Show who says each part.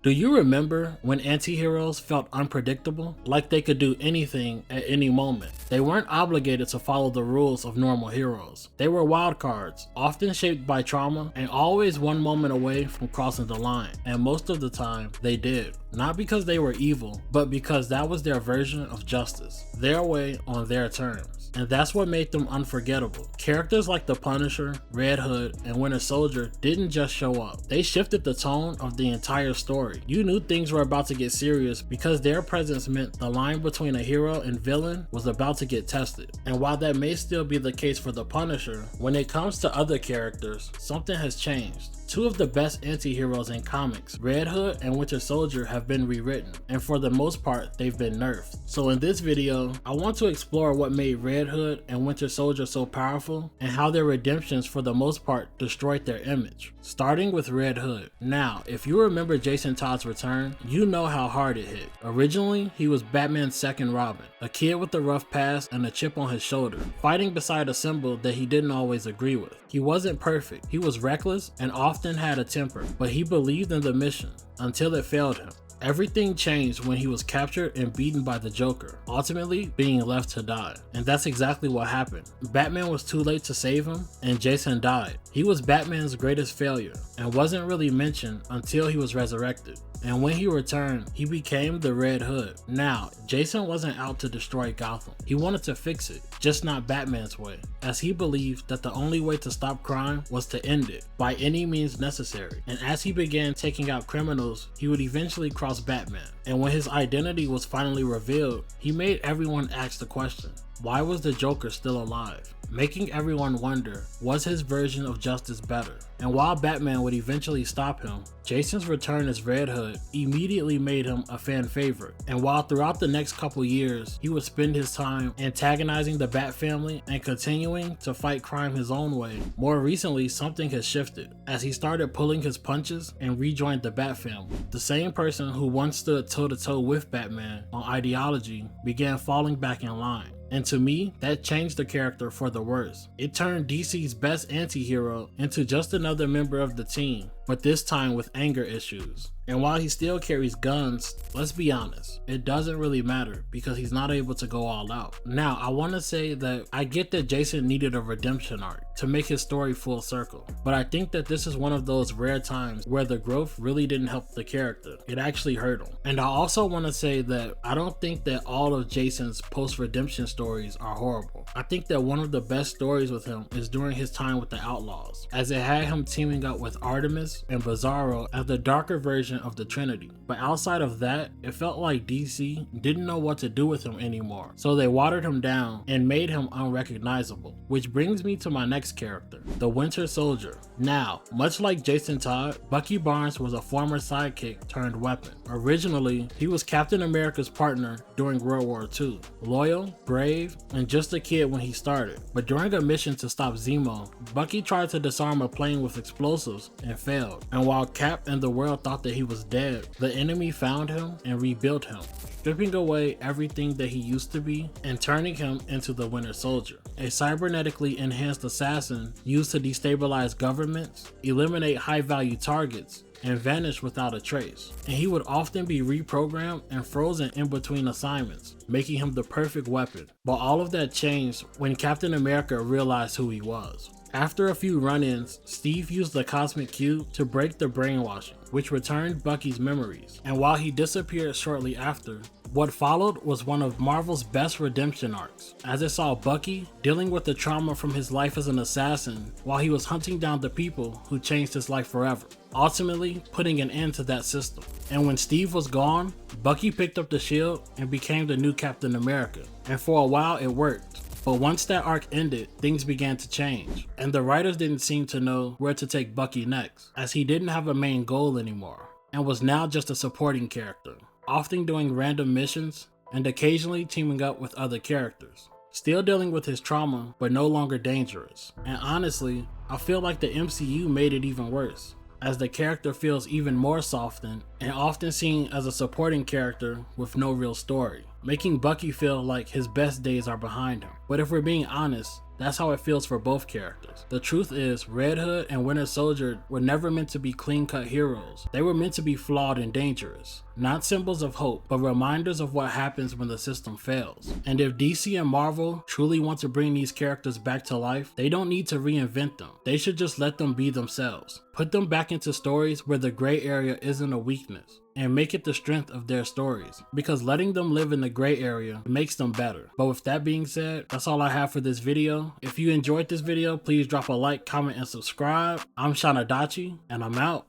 Speaker 1: Do you remember when anti-heroes felt unpredictable? Like they could do anything at any moment. They weren't obligated to follow the rules of normal heroes. They were wild cards, often shaped by trauma, and always one moment away from crossing the line. And most of the time, they did. Not because they were evil, but because that was their version of justice. Their way on their terms. And that's what made them unforgettable. Characters like the Punisher, Red Hood, and Winter Soldier didn't just show up. They shifted the tone of the entire story. You knew things were about to get serious because their presence meant the line between a hero and villain was about to get tested. And while that may still be the case for the Punisher, when it comes to other characters, something has changed. Two of the best anti-heroes in comics, Red Hood and Winter Soldier, have been rewritten, and for the most part, they've been nerfed. So in this video, I want to explore what made Red Hood and Winter Soldier so powerful, and how their redemptions for the most part destroyed their image. Starting with Red Hood. Now, if you remember Jason Todd's return, you know how hard it hit. Originally, he was Batman's second Robin, a kid with a rough past and a chip on his shoulder, fighting beside a symbol that he didn't always agree with. He wasn't perfect, he was reckless and often had a temper, but he believed in the mission until it failed him. Everything changed when he was captured and beaten by the Joker, ultimately being left to die. And that's exactly what happened. Batman was too late to save him, and Jason died. He was Batman's greatest failure, and wasn't really mentioned until he was resurrected. And when he returned, he became the Red Hood. Now, Jason wasn't out to destroy Gotham. He wanted to fix it, just not Batman's way, as he believed that the only way to stop crime was to end it, by any means necessary. And as he began taking out criminals, he would eventually cross Batman. And when his identity was finally revealed, he made everyone ask the question, why was the Joker still alive? Making everyone wonder, was his version of justice better? And while Batman would eventually stop him, Jason's return as Red Hood immediately made him a fan favorite. And while throughout the next couple years, he would spend his time antagonizing the Bat family and continuing to fight crime his own way, more recently something has shifted, as he started pulling his punches and rejoined the Bat family. The same person who once stood toe-to-toe with Batman on ideology began falling back in line. And to me, that changed the character for the worse. It turned DC's best anti-hero into just another member of the team, but this time with anger issues. And while he still carries guns, let's be honest, it doesn't really matter because he's not able to go all out. Now, I want to say that I get that Jason needed a redemption arc to make his story full circle, but I think that this is one of those rare times where the growth really didn't help the character. It actually hurt him. And I also want to say that I don't think that all of Jason's post-redemption stories are horrible. I think that one of the best stories with him is during his time with the Outlaws, as it had him teaming up with Artemis and Bizarro as the darker version of the Trinity. But outside of that, it felt like DC didn't know what to do with him anymore, so they watered him down and made him unrecognizable. Which brings me to my next character, the Winter Soldier. Now, much like Jason Todd, Bucky Barnes was a former sidekick turned weapon. Originally, he was Captain America's partner during World War II, loyal, brave, and just a kid when he started. But during a mission to stop Zemo, Bucky tried to disarm a plane with explosives and failed. And while Cap and the world thought that he was dead, the enemy found him and rebuilt him, stripping away everything that he used to be and turning him into the Winter Soldier, a cybernetically enhanced assassin used to destabilize governments, eliminate high-value targets, and vanish without a trace. And he would often be reprogrammed and frozen in between assignments, making him the perfect weapon. But all of that changed when Captain America realized who he was. After a few run-ins, Steve used the Cosmic Cube to break the brainwashing, which returned Bucky's memories. And while he disappeared shortly after, what followed was one of Marvel's best redemption arcs, as it saw Bucky dealing with the trauma from his life as an assassin while he was hunting down the people who changed his life forever, ultimately putting an end to that system. And when Steve was gone, Bucky picked up the shield and became the new Captain America. And for a while it worked. But once that arc ended, things began to change, and the writers didn't seem to know where to take Bucky next, as he didn't have a main goal anymore, and was now just a supporting character, often doing random missions and occasionally teaming up with other characters. Still dealing with his trauma, but no longer dangerous. And honestly, I feel like the MCU made it even worse, as the character feels even more softened and often seen as a supporting character with no real story, making Bucky feel like his best days are behind him. But if we're being honest, That's how it feels for both characters. The truth is, Red Hood and Winter Soldier were never meant to be clean-cut heroes. They were meant to be flawed and dangerous. Not symbols of hope, but reminders of what happens when the system fails. And if DC and Marvel truly want to bring these characters back to life, they don't need to reinvent them. They should just let them be themselves. Put them back into stories where the gray area isn't a weakness, and make it the strength of their stories, because letting them live in the gray area makes them better. But with that being said, that's all I have for this video. If you enjoyed this video, please drop a like, comment, and subscribe. I'm Shawnodachi, and I'm out.